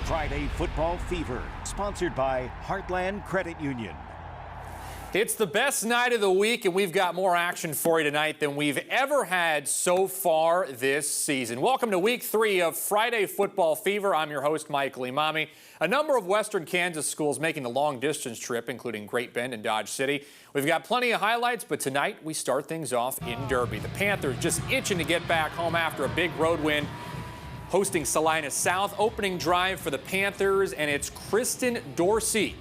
Friday Football Fever, sponsored by Heartland Credit Union. It's the best night of the week, and we've got more action for you tonight than we've ever had so far this season. Welcome to Week 3 of Friday Football Fever. I'm your host, Michael Imami. A number of Western Kansas schools making the long-distance trip, including Great Bend and Dodge City. We've got plenty of highlights, but tonight we start things off in Derby. The Panthers just itching to get back home after a big road win, hosting Salina South. Opening drive for the Panthers, and it's Kristen Dorsey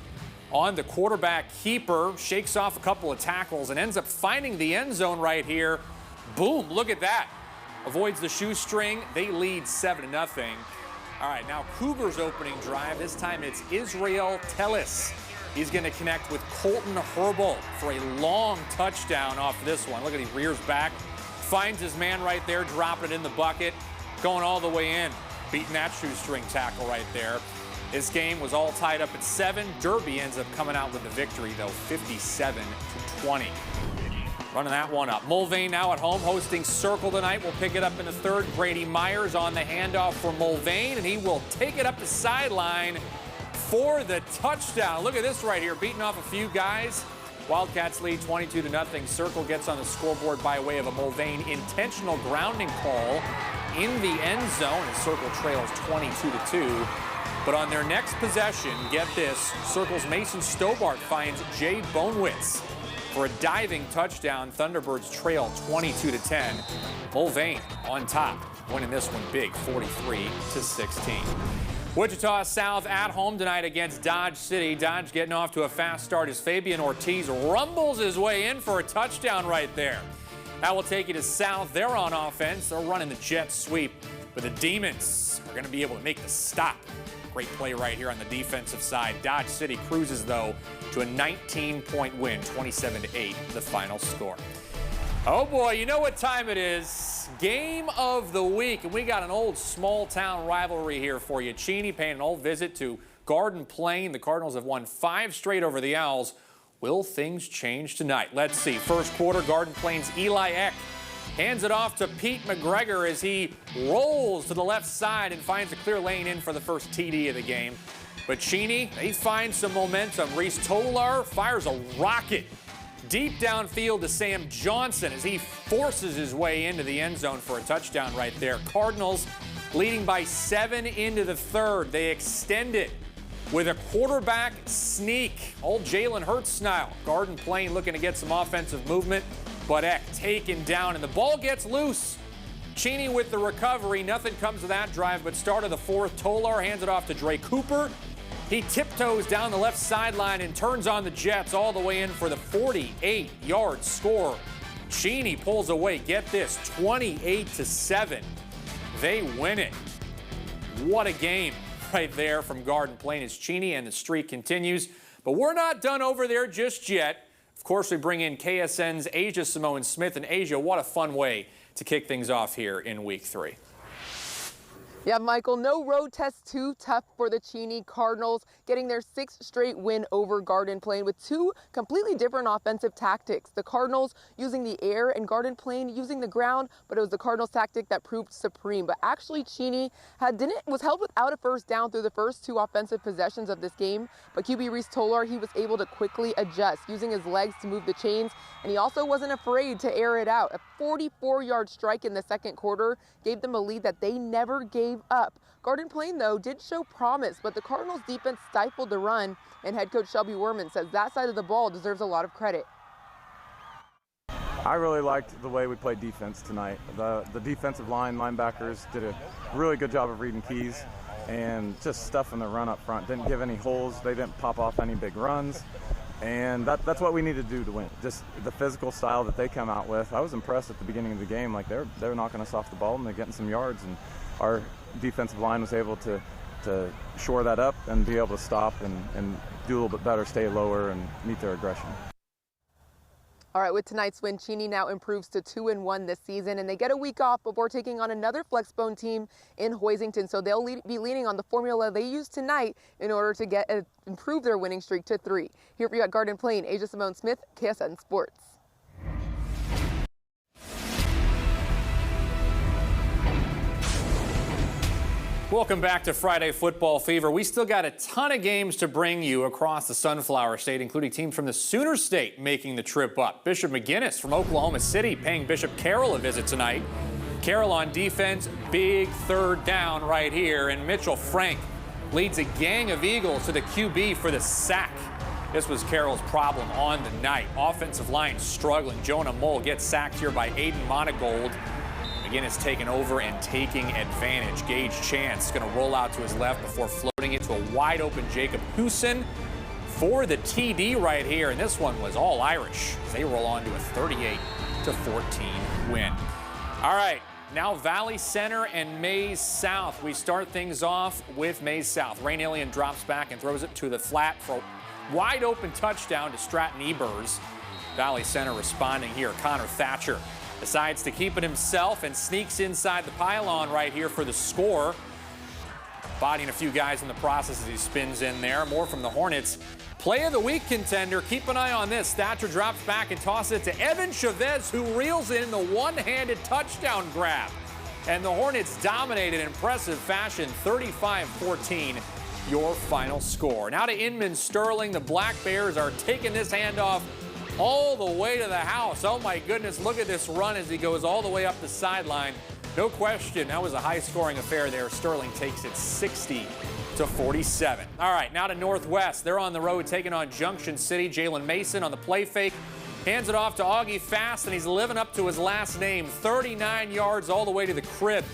on the quarterback keeper, shakes off a couple of tackles and ends up finding the end zone right here. Boom, look at that. Avoids the shoestring. They lead 7-0. All right, now Cougars opening drive. This time it's Israel Tellis. He's going to connect with Colton Herbal for a long touchdown off this one. Look at he rears back, finds his man right there, dropping it in the bucket, going all the way in, beating that shoestring tackle right there. This game was all tied up at 7. Derby ends up coming out with the victory, though, 57-20. Running that one up. Mulvane now at home hosting Circle tonight. We'll pick it up in the third. Grady Myers on the handoff for Mulvane, and he will take it up the sideline for the touchdown. Look at this right here, beating off a few guys. Wildcats lead 22-0. Circle gets on the scoreboard by way of a Mulvane intentional grounding call in the end zone, and Circle trails 22-2. But on their next possession, get this, Circle's Mason Stobart finds Jay Bonewitz for a diving touchdown. Thunderbirds trail 22-10. Mulvane on top, winning this one big, 43-16. Wichita South at home tonight against Dodge City. Dodge getting off to a fast start as Fabian Ortiz rumbles his way in for a touchdown right there. That will take you to South. They're on offense. They're running the jet sweep, but the Demons are going to be able to make the stop. Great play right here on the defensive side. Dodge City cruises, though, to a 19-point win, 27-8, the final score. Oh, boy, you know what time it is. Game of the week, and we got an old small-town rivalry here for you. Cheney paying an old visit to Garden Plain. The Cardinals have won 5 straight over the Owls. Will things change tonight? Let's see. First quarter, Garden Plain's Eli Eck hands it off to Pete McGregor as he rolls to the left side and finds a clear lane in for the first TD of the game. But Cheney, they find some momentum. Reese Tolar fires a rocket deep downfield to Sam Johnson as he forces his way into the end zone for a touchdown right there. Cardinals leading by 7 into the third. They extend it with a quarterback sneak. Old Jalen Hurts style. Garden Plain looking to get some offensive movement, but Eck taken down, and the ball gets loose. Cheney with the recovery. Nothing comes of that drive, but start of the fourth. Tolar hands it off to Dre Cooper. He tiptoes down the left sideline and turns on the Jets all the way in for the 48-yard score. Cheney pulls away. Get this, 28-7. They win it. What a game right there from Garden Plain as Cheney, and the streak continues. But we're not done over there just yet. Of course, we bring in KSN's Asia Simone Smith. And Asia, what a fun way to kick things off here in Week 3. Yeah, Michael, no road test too tough for the Cheney Cardinals, getting their 6th straight win over Garden Plain with 2 completely different offensive tactics. The Cardinals using the air and Garden Plain using the ground, but it was the Cardinals tactic that proved supreme. But actually, Cheney was held without a first down through the first 2 offensive possessions of this game. But QB Reese Tolar, he was able to quickly adjust, using his legs to move the chains, and he also wasn't afraid to air it out. A 44-yard strike in the second quarter gave them a lead that they never gave up. Garden Plain, though, did show promise, but the Cardinals defense stifled the run, and head coach Shelby Werman says that side of the ball deserves a lot of credit. I really liked the way we played defense tonight. The defensive linebackers did a really good job of reading keys and just stuffing the run up front. Didn't give any holes. They didn't pop off any big runs. And that's what we need to do to win. Just the physical style that they come out with. I was impressed at the beginning of the game. Like they're knocking us off the ball and they're getting some yards. And our defensive line was able to shore that up and be able to stop and do a little bit better, stay lower, and meet their aggression. All right, with tonight's win, Cheney now improves to 2-1 this season, and they get a week off before taking on another Flexbone team in Hoisington. So they'll be leaning on the formula they used tonight in order to improve their winning streak to 3. Here for you at Garden Plain, Asia Simone Smith, KSN Sports. Welcome back to Friday Football Fever. We still got a ton of games to bring you across the Sunflower State, including teams from the Sooner State making the trip up. Bishop McGuinness from Oklahoma City paying Bishop Carroll a visit tonight. Carroll on defense, big third down right here, and Mitchell Frank leads a gang of Eagles to the QB for the sack. This was Carroll's problem on the night. Offensive line struggling. Jonah Mull gets sacked here by Aiden Monagold. McGuinness taking over and taking advantage. Gage Chance going to roll out to his left before floating it to a wide open Jacob Huson for the TD right here. And this one was all Irish as they roll on to a 38-14 win. All right, now Valley Center and Maize South. We start things off with Maize South. Rain Alien drops back and throws it to the flat for a wide open touchdown to Stratton Ebers. Valley Center responding here. Connor Thatcher decides to keep it himself and sneaks inside the pylon right here for the score. Bodying a few guys in the process as he spins in there. More from the Hornets. Play of the week contender. Keep an eye on this. Thatcher drops back and tosses it to Evan Chavez, who reels in the one-handed touchdown grab. And the Hornets dominate in impressive fashion, 35-14, your final score. Now to Inman Sterling. The Black Bears are taking this handoff all the way to the house. Oh my goodness, look at this run as he goes all the way up the sideline. No question, that was a high-scoring affair there. Sterling takes it 60-47. All right, now to Northwest. They're on the road taking on Junction City. Jalen Mason on the play fake. Hands it off to Augie Fast, and he's living up to his last name. 39 yards all the way to the crib.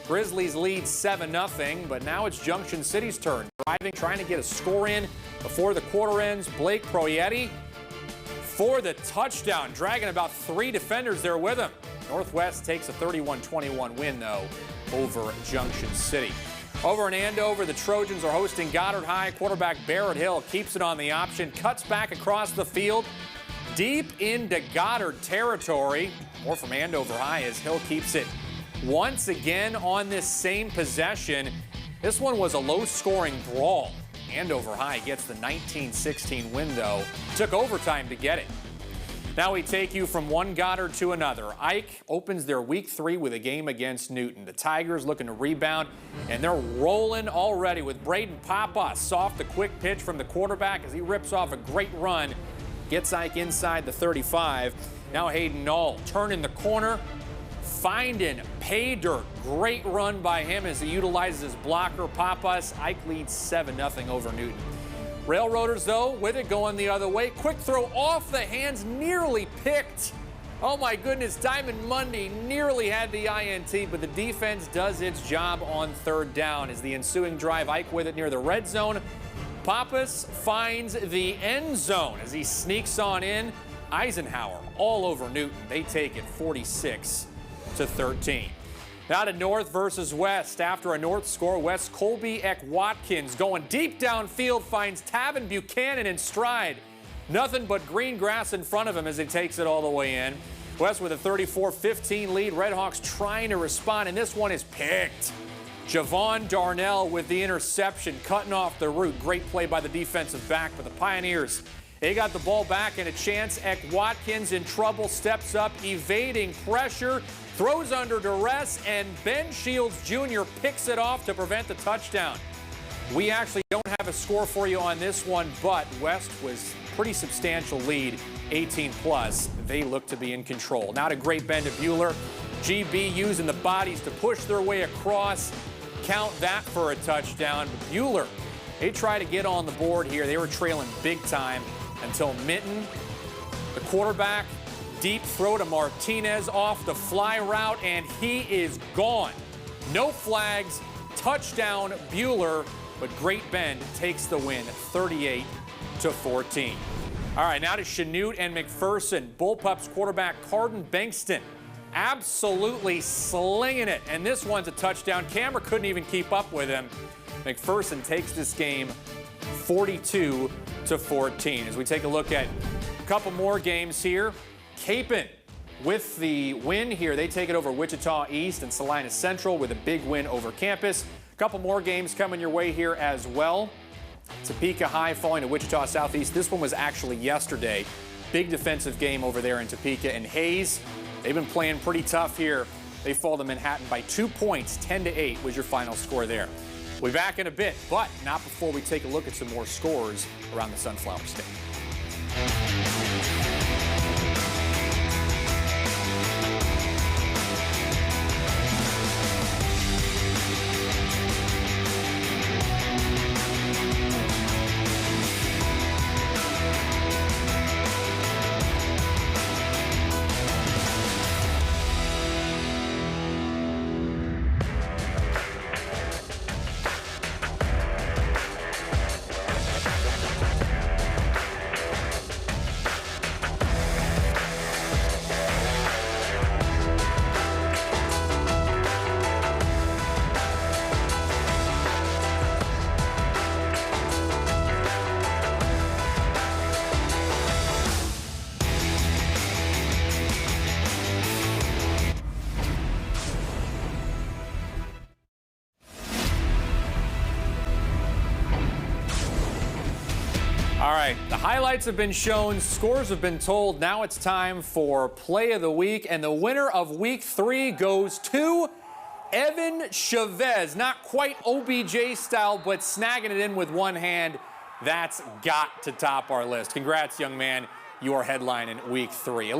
Grizzlies lead 7-0, but now it's Junction City's turn. Driving, trying to get a score in before the quarter ends. Blake Proietti for the touchdown, dragging about 3 defenders there with him. Northwest takes a 31-21 win, though, over Junction City. Over in Andover, the Trojans are hosting Goddard High. Quarterback Barrett Hill keeps it on the option, cuts back across the field, deep into Goddard territory. More from Andover High as Hill keeps it once again on this same possession. This one was a low-scoring brawl. Andover High gets the 19-16 win, though. Took overtime to get it. Now we take you from one Goddard to another. Ike opens their week 3 with a game against Newton. The Tigers looking to rebound, and they're rolling already with Braden Papas off the quick pitch from the quarterback as he rips off a great run. Gets Ike inside the 35. Now Hayden Knoll turning the corner, finding pay dirt. Great run by him as he utilizes his blocker. Papas. Ike leads 7-0 over Newton. Railroaders, though, with it going the other way. Quick throw off the hands, nearly picked. Oh my goodness, Diamond Mundy nearly had the INT, but the defense does its job on third down. As the ensuing drive, Ike with it near the red zone. Papas finds the end zone as he sneaks on in. Eisenhower all over Newton. They take it 46-13. Now to North versus West. After a North score, West Colby Eck-Watkins going deep downfield finds Tavin Buchanan in stride. Nothing but green grass in front of him as he takes it all the way in. West with a 34-15 lead. Redhawks trying to respond, and this one is picked. Javon Darnell with the interception, cutting off the route. Great play by the defensive back for the Pioneers. They got the ball back and a chance. Eck-Watkins in trouble, steps up, evading pressure, throws under duress, and Ben Shields Jr. picks it off to prevent the touchdown. We actually don't have a score for you on this one, but West was pretty substantial lead, 18+. They look to be in control. Now to Great Bend to Buhler. GB using the bodies to push their way across. Count that for a touchdown. But Buhler, they try to get on the board here. They were trailing big time until Minton, the quarterback, deep throw to Martinez off the fly route, and he is gone. No flags, touchdown Buhler, but Great Bend takes the win 38-14. All right, now to Chanute and McPherson. Bullpups quarterback Carden Bankston absolutely slinging it, and this one's a touchdown. Camera couldn't even keep up with him. McPherson takes this game 42-14. As we take a look at a couple more games here. Capon with the win here. They take it over Wichita East and Salina Central with a big win over Campus. A couple more games coming your way here as well. Topeka High falling to Wichita Southeast. This one was actually yesterday. Big defensive game over there in Topeka. And Hayes, they've been playing pretty tough here. They fall to Manhattan by 2 points. 10-8 was your final score there. We'll be back in a bit, but not before we take a look at some more scores around the Sunflower State. All right, the highlights have been shown, scores have been told. Now it's time for Play of the Week, and the winner of Week 3 goes to Evan Chavez. Not quite OBJ style, but snagging it in with one hand. That's got to top our list. Congrats, young man. Your headline in Week 3.